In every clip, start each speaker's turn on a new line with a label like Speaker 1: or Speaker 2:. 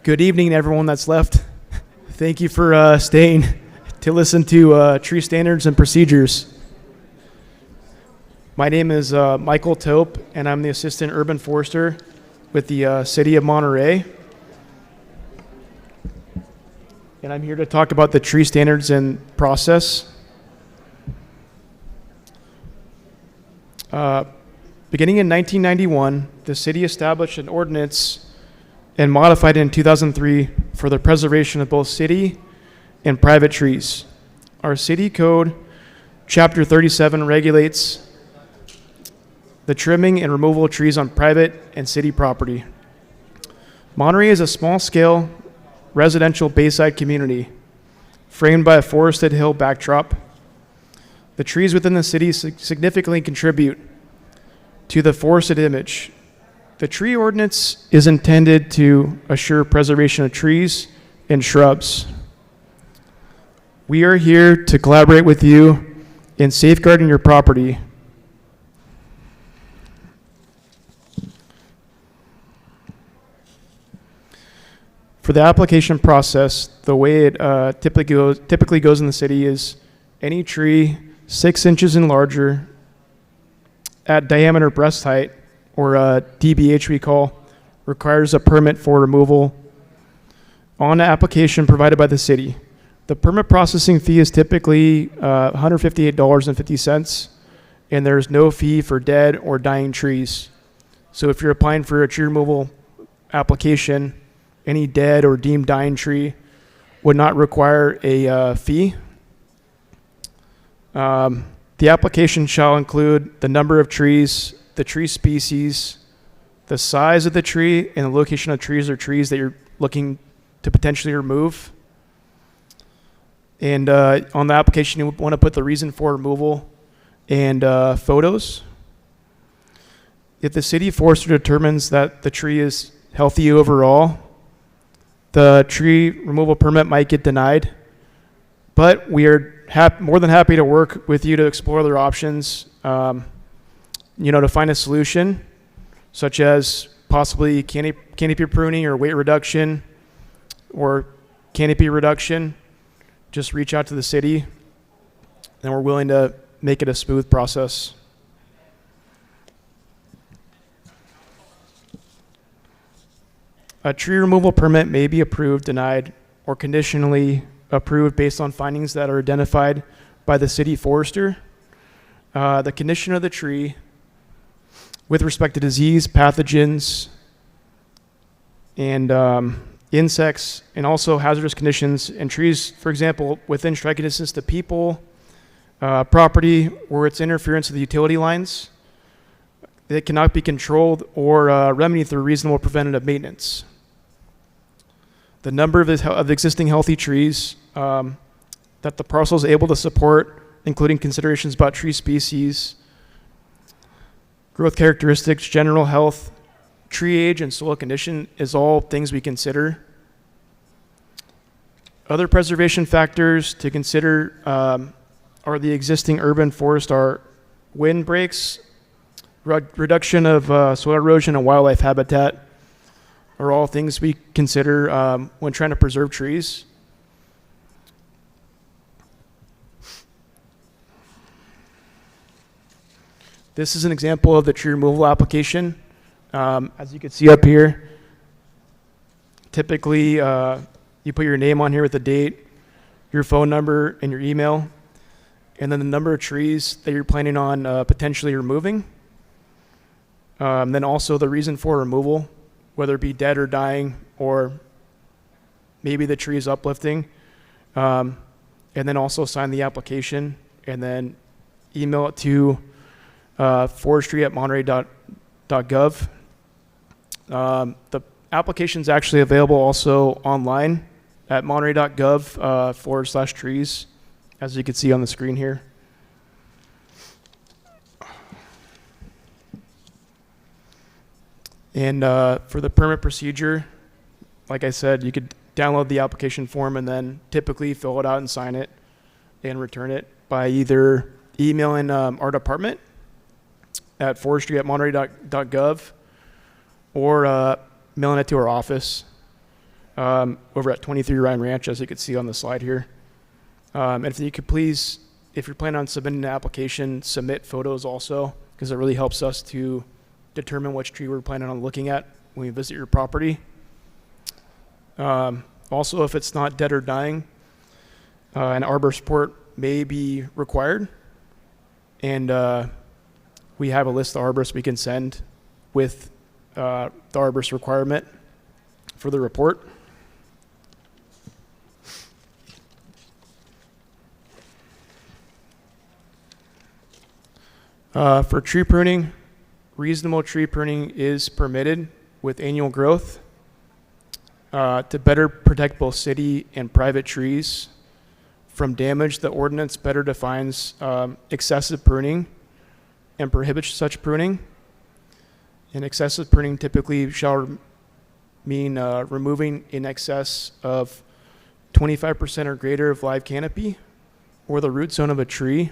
Speaker 1: Good evening, everyone that's left. Thank you for staying to listen to tree standards and procedures. My name is Michael Tope, and I'm the Assistant Urban Forester with the City of Monterey. And I'm here to talk about the tree standards and process. Beginning in 1991, the city established an ordinance and modified it in 2003 for the preservation of both city and private trees. Our city code, chapter 37, regulates the trimming and removal of trees on private and city property. Monterey is a small-scale residential bayside community framed by a forested hill backdrop. The trees within the city significantly contribute to the forested image. The tree ordinance is intended to assure preservation of trees and shrubs. We are here to collaborate with you in safeguarding your property. For the application process, the way it typically goes in the city is any tree 6 inches and larger at diameter breast height, or DBH we call, requires a permit for removal on the application provided by the city. The permit processing fee is typically $158.50, and there's no fee for dead or dying trees. So if you're applying for a tree removal application, any dead or deemed dying tree would not require a fee. The application shall include the number of trees, the tree species, the size of the tree, and the location of trees or trees that you're looking to potentially remove. And on the application, you want to put the reason for removal and photos. If the city forester determines that the tree is healthy overall, the tree removal permit might get denied, but we are more than happy to work with you to explore other options, to find a solution, such as possibly canopy pruning or weight reduction or canopy reduction. Just reach out to the city, and we're willing to make it a smooth process. A tree removal permit may be approved, denied, or conditionally approved based on findings that are identified by the city forester. The condition of the tree with respect to disease, pathogens, and insects, and also hazardous conditions, and trees, for example, within striking distance to people, property, or its interference with the utility lines, that cannot be controlled or remedied through reasonable preventative maintenance. The number of existing healthy trees that the parcel is able to support, including considerations about tree species, growth characteristics, general health, tree age, and soil condition is all things we consider. Other preservation factors to consider are the existing urban forest, are wind breaks, reduction of soil erosion, and wildlife habitat are all things we consider when trying to preserve trees. This is an example of the tree removal application. As you can see up here, typically you put your name on here with the date, your phone number, and your email, and then the number of trees that you're planning on potentially removing. Then also the reason for removal, whether it be dead or dying, or maybe the tree is uplifting. And then also sign the application, and then email it to forestry@monterey.gov. The application is actually available also online at monterey.gov /trees, as you can see on the screen here. And for the permit procedure, like I said, you could download the application form and then typically fill it out and sign it and return it by either emailing our department at forestry@monterey.gov or mailing it to our office. over at 23 Ryan Ranch, as you can see on the slide here. And if you could please, if you're planning on submitting an application, submit photos also, because it really helps us to determine which tree we're planning on looking at when we visit your property. Also, if it's not dead or dying, an arborist report may be required. And we have a list of arborists we can send with the arborist requirement for the report. For tree pruning, reasonable tree pruning is permitted with annual growth to better protect both city and private trees from damage. The ordinance better defines excessive pruning and prohibits such pruning. And excessive pruning typically shall mean removing in excess of 25% or greater of live canopy or the root zone of a tree.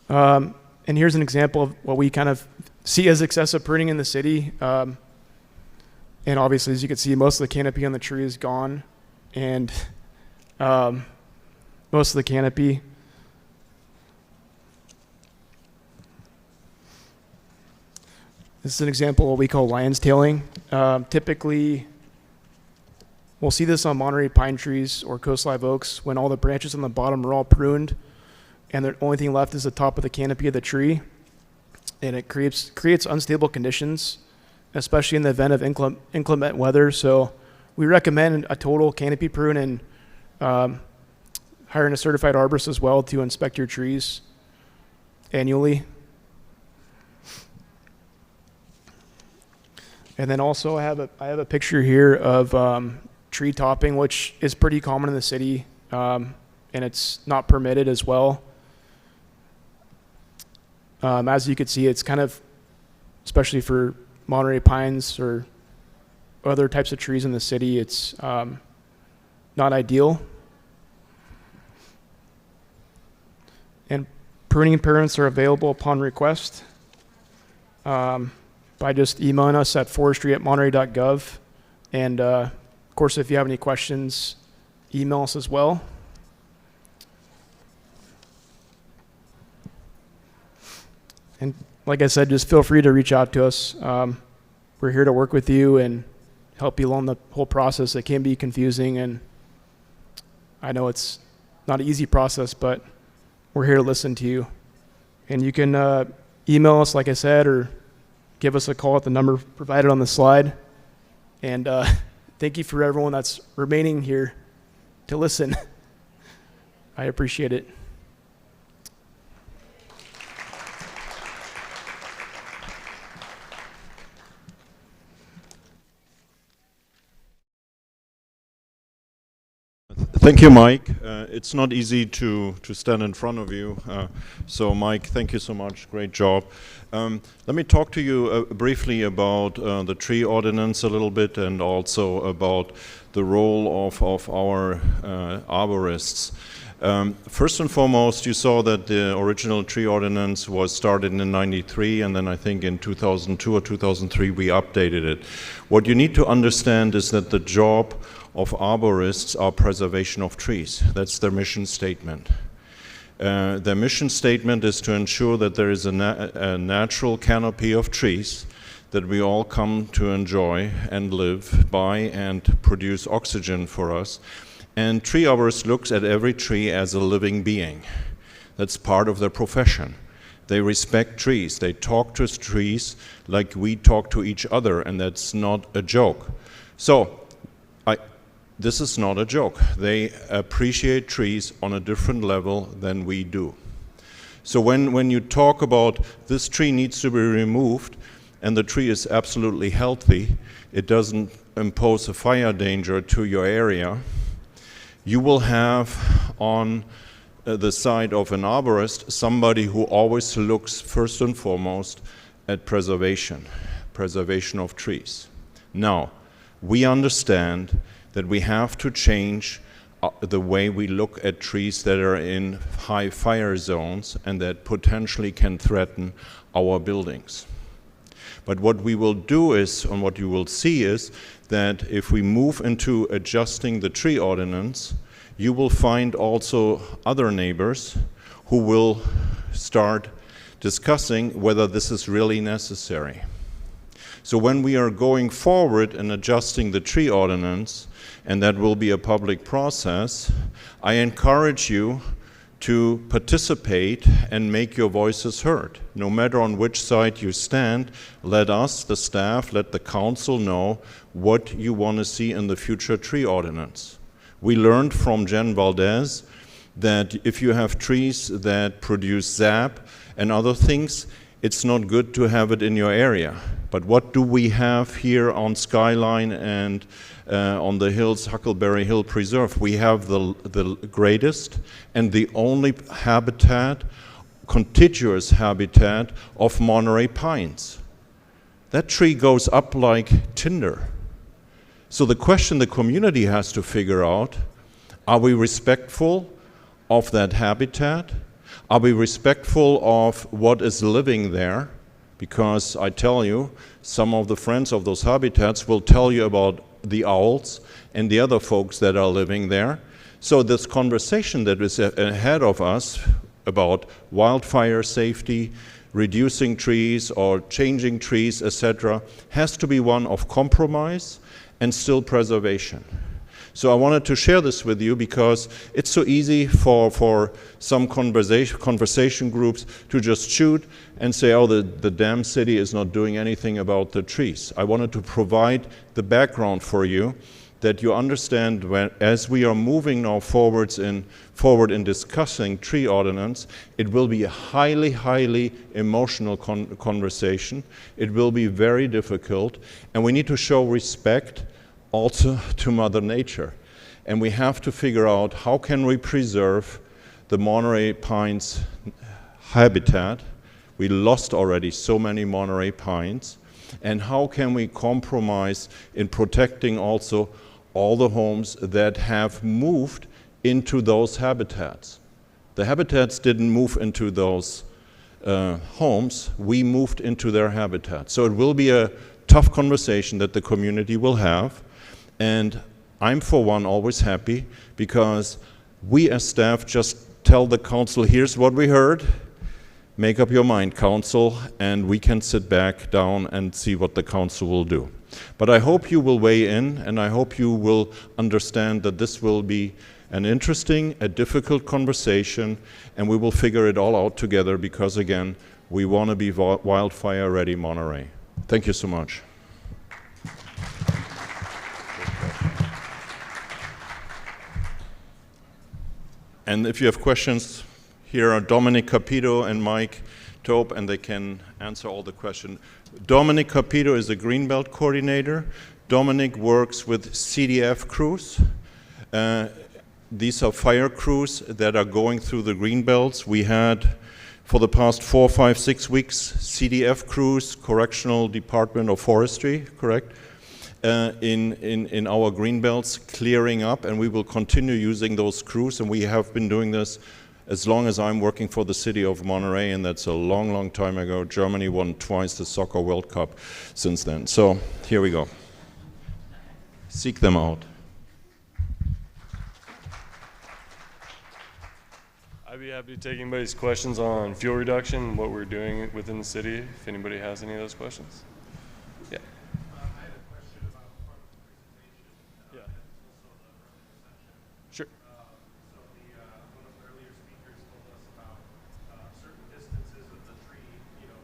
Speaker 1: And here's an example of what we kind of see as excessive pruning in the city. And obviously, as you can see, most of the canopy on the tree is gone. And most of the canopy. This is an example of what we call lion's tailing. Typically, we'll see this on Monterey pine trees or coast live oaks when all the branches on the bottom are all pruned and the only thing left is the top of the canopy of the tree. And it creates unstable conditions, especially in the event of inclement weather. So we recommend a total canopy prune and hiring a certified arborist as well to inspect your trees annually. And then also I have a picture here of tree topping, which is pretty common in the city, and it's not permitted as well. As you can see, it's kind of, especially for Monterey pines or other types of trees in the city, it's not ideal. And pruning permits are available upon request by just emailing us at forestry@monterey.gov. And of course, if you have any questions, email us as well. And like I said, just feel free to reach out to us. We're here to work with you and help you along the whole process. It can be confusing, and I know it's not an easy process, but we're here to listen to you. And you can email us, like I said, or give us a call at the number provided on the slide. And thank you for everyone that's remaining here to listen. I appreciate it.
Speaker 2: Thank you, Mike. It's not easy to stand in front of you. So, Mike, thank you so much. Great job. Let me talk to you briefly about the tree ordinance a little bit, and also about the role of our arborists. First and foremost, you saw that the original tree ordinance was started in '93, and then I think in 2002 or 2003 we updated it. What you need to understand is that the job of arborists are preservation of trees. That's their mission statement. Their mission statement is to ensure that there is a natural canopy of trees that we all come to enjoy and live by and produce oxygen for us. And tree arborists looks at every tree as a living being. That's part of their profession. They respect trees. They talk to trees like we talk to each other, and that's not a joke. So, this is not a joke. They appreciate trees on a different level than we do. So when you talk about this tree needs to be removed and the tree is absolutely healthy, it doesn't impose a fire danger to your area, you will have on the side of an arborist somebody who always looks first and foremost at preservation of trees. Now, we understand that we have to change the way we look at trees that are in high fire zones and that potentially can threaten our buildings. But what we will do is, and what you will see is, that if we move into adjusting the tree ordinance, you will find also other neighbors who will start discussing whether this is really necessary. So when we are going forward and adjusting the tree ordinance, and that will be a public process, I encourage you to participate and make your voices heard. No matter on which side you stand, let us, the staff, let the council know what you want to see in the future tree ordinance. We learned from Jen Valdez that if you have trees that produce sap and other things, it's not good to have it in your area. But what do we have here on Skyline and on the hills, Huckleberry Hill Preserve? We have the greatest and the only habitat, contiguous habitat of Monterey pines. That tree goes up like tinder. So the question the community has to figure out, are we respectful of that habitat? Are we respectful of what is living there? Because I tell you, some of the friends of those habitats will tell you about the owls and the other folks that are living there. So this conversation that is ahead of us about wildfire safety, reducing trees or changing trees, etc., has to be one of compromise and still preservation. So I wanted to share this with you because it's so easy for some conversation groups to just shoot and say, oh, the damn city is not doing anything about the trees. I wanted to provide the background for you that you understand as we are moving now forward in discussing tree ordinance, it will be a highly, highly emotional conversation. It will be very difficult, and we need to show respect also to Mother Nature. And we have to figure out how can we preserve the Monterey pines habitat. We lost already so many Monterey pines. And how can we compromise in protecting also all the homes that have moved into those habitats. The habitats didn't move into those homes, we moved into their habitat. So it will be a tough conversation that the community will have. And I'm, for one, always happy because we as staff just tell the council, here's what we heard, make up your mind, council, and we can sit back down and see what the council will do. But I hope you will weigh in, and I hope you will understand that this will be an interesting, a difficult conversation, and we will figure it all out together because, again, we want to be wildfire-ready Monterey. Thank you so much. And if you have questions, here are Dominic Capito and Mike Tope, and they can answer all the questions. Dominic Capito is a Greenbelt coordinator. Dominic works with CDF crews. These are fire crews that are going through the Greenbelts. We had, for the past 4, 5, 6 weeks, CDF crews, Correctional Department of Forestry, correct? In our Greenbelts clearing up, and we will continue using those crews, and we have been doing this as long as I'm working for the city of Monterey, and that's a long, long time ago. Germany won twice the Soccer World Cup since then. So here we go. Seek them out.
Speaker 3: I'd be happy to take anybody's questions on fuel reduction, what we're doing within the city, if anybody has any of those questions. Yeah.
Speaker 4: I had a question about part of the presentation.
Speaker 3: Yeah.
Speaker 4: And also the reception.
Speaker 3: Sure.
Speaker 4: So one of the earlier speakers told us about certain distances of the tree,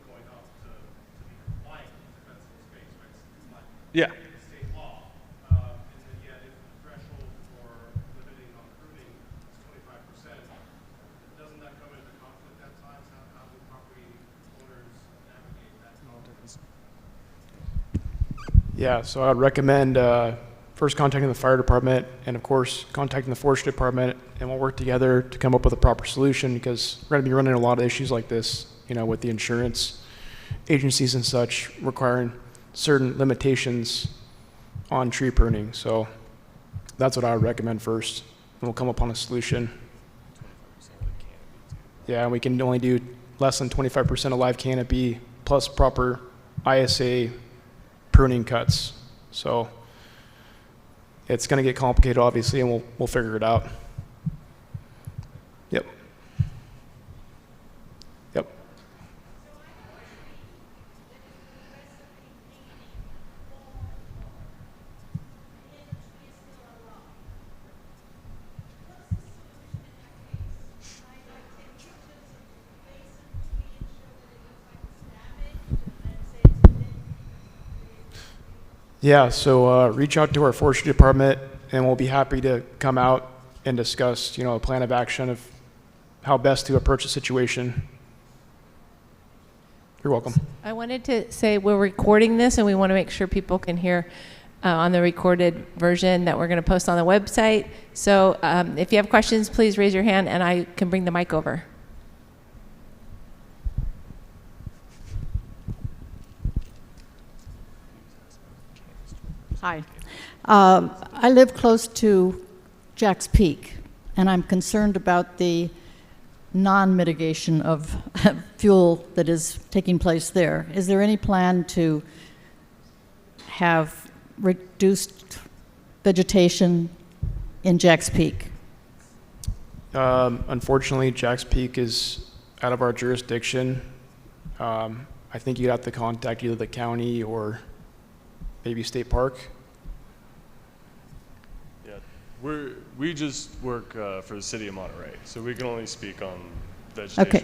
Speaker 4: going up to be compliant with defensible space, right? So compliant.
Speaker 3: Yeah.
Speaker 4: The state law. And then yet if the threshold for limiting on pruning is 25%, doesn't that come into conflict at times? How do property owners navigate that?
Speaker 1: Yeah, so I'd recommend first contacting the fire department and, of course, contacting the forestry department, and we'll work together to come up with a proper solution because we're going to be running a lot of issues like this, with the insurance agencies and such requiring certain limitations on tree pruning. So that's what I would recommend first. we'll come up on a solution. Yeah, and we can only do less than 25% of live canopy plus proper ISA pruning cuts. So it's going to get complicated, obviously, and we'll figure it out. Yep. Yep. Yeah, so reach out to our forestry department, and we'll be happy to come out and discuss, a plan of action of how best to approach the situation. You're welcome.
Speaker 5: I wanted to say we're recording this, and we want to make sure people can hear on the recorded version that we're going to post on the website. So if you have questions, please raise your hand, and I can bring the mic over.
Speaker 6: Hi. I live close to Jack's Peak, and I'm concerned about the non-mitigation of fuel that is taking place there. Is there any plan to have reduced vegetation in Jack's Peak?
Speaker 1: Unfortunately, Jack's Peak is out of our jurisdiction. I think you'd have to contact either the county or maybe State Park.
Speaker 3: Yeah, we just work for the city of Monterey, so we can only speak on vegetation.
Speaker 6: Okay.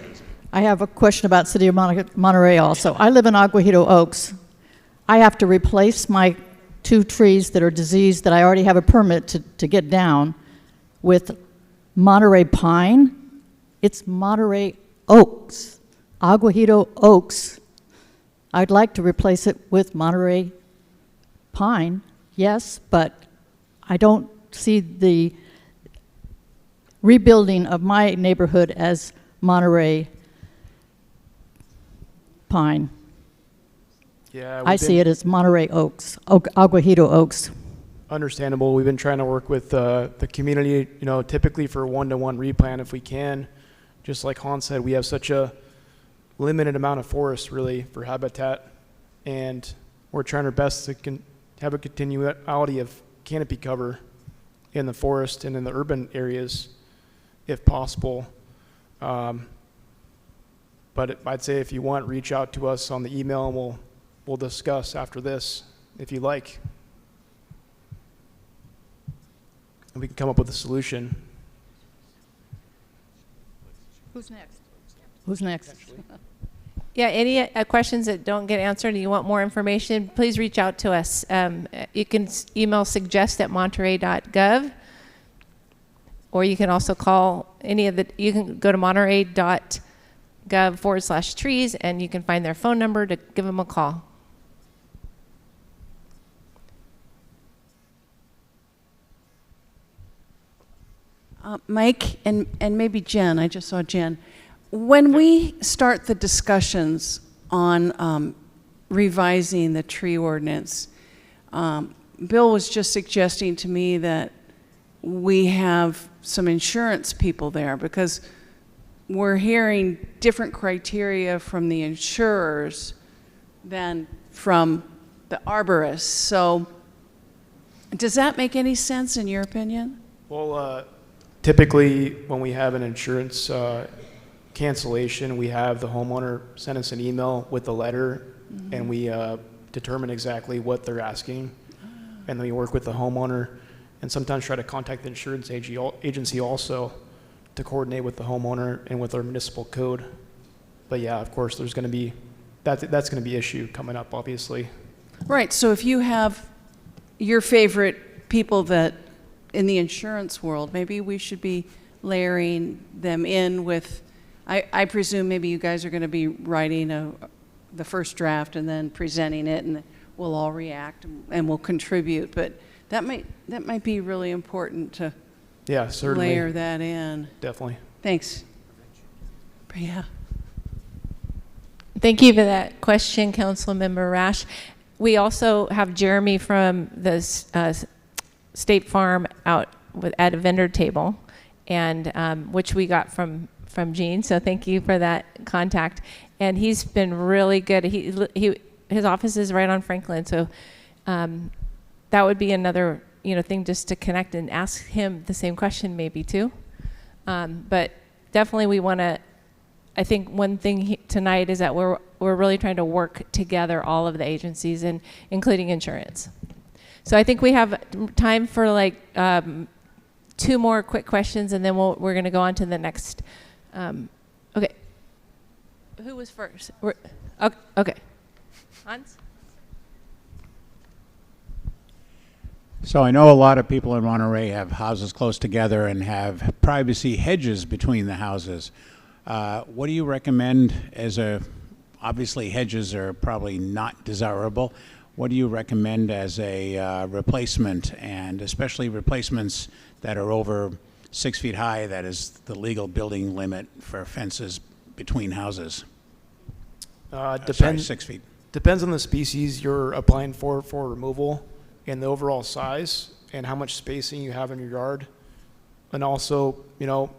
Speaker 6: I have a question about City of Monterey also. I live in Aguajito Oaks. I have to replace my 2 trees that are diseased that I already have a permit to get down with Monterey pine. It's Monterey oaks, Aguajito oaks. I'd like to replace it with Monterey pine, yes, but I don't see the rebuilding of my neighborhood as Monterey pine.
Speaker 1: Yeah,
Speaker 6: I see it as Monterey oaks, Aguajito oaks.
Speaker 1: Understandable. We've been trying to work with the community, typically for one-to-one replant if we can. Just like Hans said, we have such a limited amount of forest really for habitat, and we're trying our best to have a continuity of canopy cover in the forest and in the urban areas if possible. But I'd say if you want, reach out to us on the email, and we'll discuss after this if you like. And we can come up with a solution.
Speaker 6: Who's next? Who's next?
Speaker 5: Yeah, any questions that don't get answered and you want more information, please reach out to us. You can email suggest@monterey.gov, or you can also call you can go to monterey.gov/trees, and you can find their phone number to give them a call.
Speaker 7: Mike and maybe Jen, I just saw Jen. When we start the discussions on revising the tree ordinance, Bill was just suggesting to me that we have some insurance people there, because we're hearing different criteria from the insurers than from the arborists. So does that make any sense in your opinion?
Speaker 1: Well, typically when we have an insurance cancellation, we have the homeowner send us an email with the letter, and we determine exactly what they're asking, and then we work with the homeowner and sometimes try to contact the insurance agency also to coordinate with the homeowner and with our municipal code. But yeah, of course, there's going to be that's going to be an issue coming up, obviously.
Speaker 7: Right, so if you have your favorite people that in the insurance world, maybe we should be layering them in with, I presume maybe you guys are going to be writing the first draft and then presenting it, and we'll all react and we'll contribute. But that might be really important to
Speaker 1: certainly
Speaker 7: layer that in.
Speaker 1: Definitely.
Speaker 7: Thanks. Yeah.
Speaker 5: Thank you for that question, Councilmember Rash. We also have Jeremy from the State Farm out at a vendor table, and which we got from Gene. So thank you for that contact. And he's been really good. His office is right on Franklin, so that would be another thing just to connect and ask him the same question maybe too. But definitely we want to. I think one thing tonight is that we're really trying to work together, all of the agencies, and including insurance. So I think we have time for like 2 more quick questions, and then we're going to go on to the next. Okay. Who was first? Okay. Hans?
Speaker 8: So I know a lot of people in Monterey have houses close together and have privacy hedges between the houses. What do you recommend obviously hedges are probably not desirable. What do you recommend as a replacement, and especially replacements that are over 6 feet high? That is the legal building limit for fences between houses. Sorry, 6 feet.
Speaker 1: Depends on the species you're applying for removal, and the overall size, and how much spacing you have in your yard. And also, in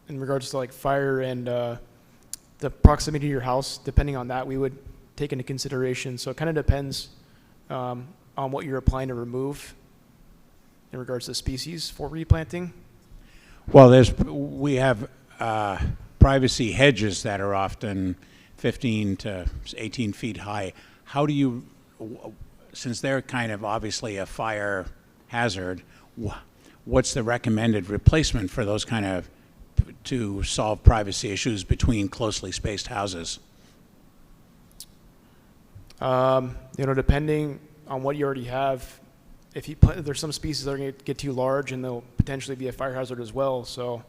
Speaker 1: regards to like fire and the proximity to your house, depending on that, we would take into consideration. So it kind of depends on what you're applying to remove in regards to species for replanting.
Speaker 8: Well, we have privacy hedges that are often 15 to 18 feet high. How do you, since they're kind of obviously a fire hazard, what's the recommended replacement for those kind of, to solve privacy issues between closely spaced houses?
Speaker 1: Depending on what you already have, there's some species that are going to get too large and they'll potentially be a fire hazard as well. So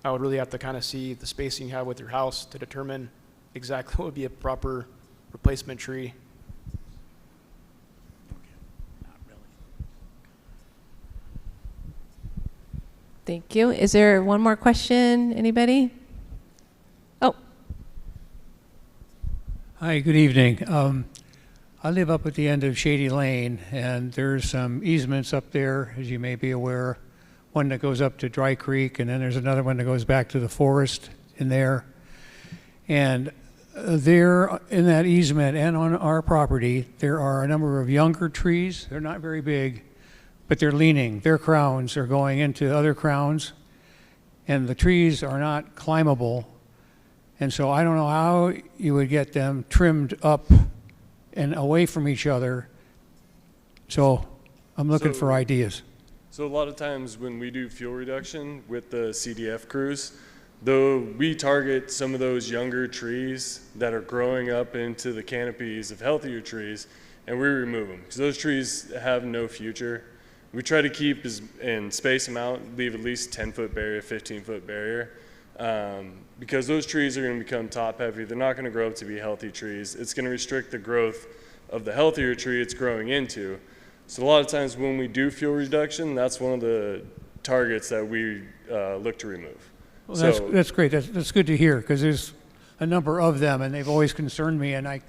Speaker 1: I would really have to kind of see the spacing you have with your house to determine exactly what would be a proper replacement tree.
Speaker 5: Thank you. Is there one more question? Anybody? Oh.
Speaker 9: Hi, good evening. I live up at the end of Shady Lane, and there's some easements up there, as you may be aware. One that goes up to Dry Creek, and then there's another one that goes back to the forest in there. And there, in that easement and on our property, there are a number of younger trees. They're not very big, but they're leaning. Their crowns are going into other crowns, and the trees are not climbable. And so I don't know how you would get them trimmed up and away from each other. So I'm looking for ideas.
Speaker 3: So a lot of times when we do fuel reduction with the CDF crews, though we target some of those younger trees that are growing up into the canopies of healthier trees, and we remove them because those trees have no future. We try to keep and space them out, leave at least 10-foot barrier, 15-foot barrier, because those trees are going to become top heavy. They're not going to grow up to be healthy trees. It's going to restrict the growth of the healthier tree it's growing into. So a lot of times when we do fuel reduction, that's one of the targets that we look to remove.
Speaker 9: Well, that's great. That's good to hear, because there's a number of them, and they've always concerned me, and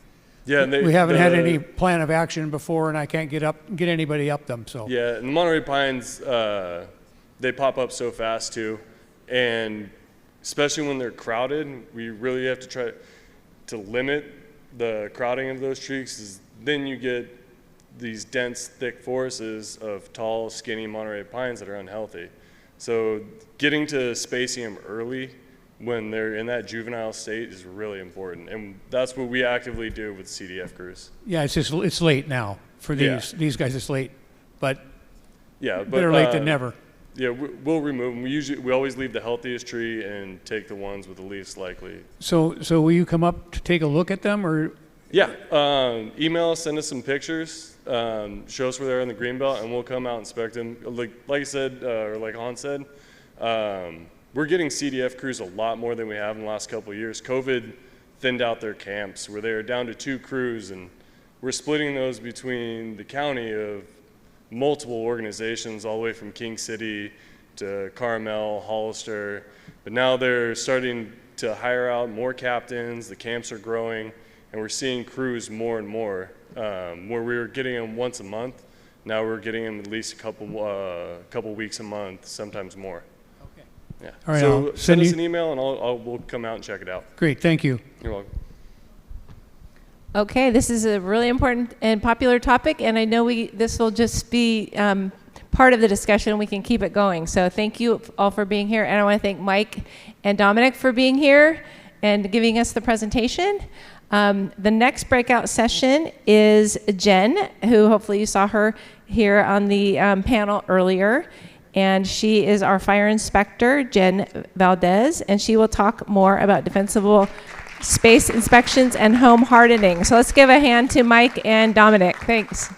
Speaker 9: we haven't had any plan of action before, and I can't get anybody up them. So
Speaker 3: yeah, and the Monterey pines, they pop up so fast too, and especially when they're crowded, we really have to try to limit the crowding of those trees, 'cause then you get these dense, thick forests of tall, skinny Monterey pines that are unhealthy. So getting to spacing them early when they're in that juvenile state is really important, and that's what we actively do with CDF crews.
Speaker 9: yeah, it's late now for these guys. It's late, but better late than never.
Speaker 3: Yeah, we'll remove them. We always leave the healthiest tree and take the ones with the least likely.
Speaker 9: So will you come up to take a look at them, or?
Speaker 3: Yeah, email us, send us some pictures, show us where they're in the greenbelt, and we'll come out and inspect them. Like I said, or like Han said, we're getting CDF crews a lot more than we have in the last couple of years. COVID thinned out their camps where they were down to 2 crews, and we're splitting those between the county of multiple organizations all the way from King City to Carmel, Hollister. But now they're starting to hire out more captains, the camps are growing, and we're seeing crews more and more. Where we were getting them once a month, Now we're getting them at least a couple weeks a month, sometimes more.
Speaker 9: Okay.
Speaker 3: Yeah.
Speaker 9: All right,
Speaker 3: So
Speaker 9: I'll
Speaker 3: send us
Speaker 9: you-
Speaker 3: an email and we'll come out and check it out.
Speaker 9: Great, thank you.
Speaker 3: You're welcome.
Speaker 5: Okay, this is a really important and popular topic, and I know this will just be part of the discussion. We can keep it going. So thank you all for being here, and I want to thank Mike and Dominic for being here and giving us the presentation. The next breakout session is Jen, who hopefully you saw her here on the panel earlier, and she is our fire inspector, Jen Valdez, and she will talk more about defensible space inspections and home hardening. So let's give a hand to Mike and Dominic. Thanks.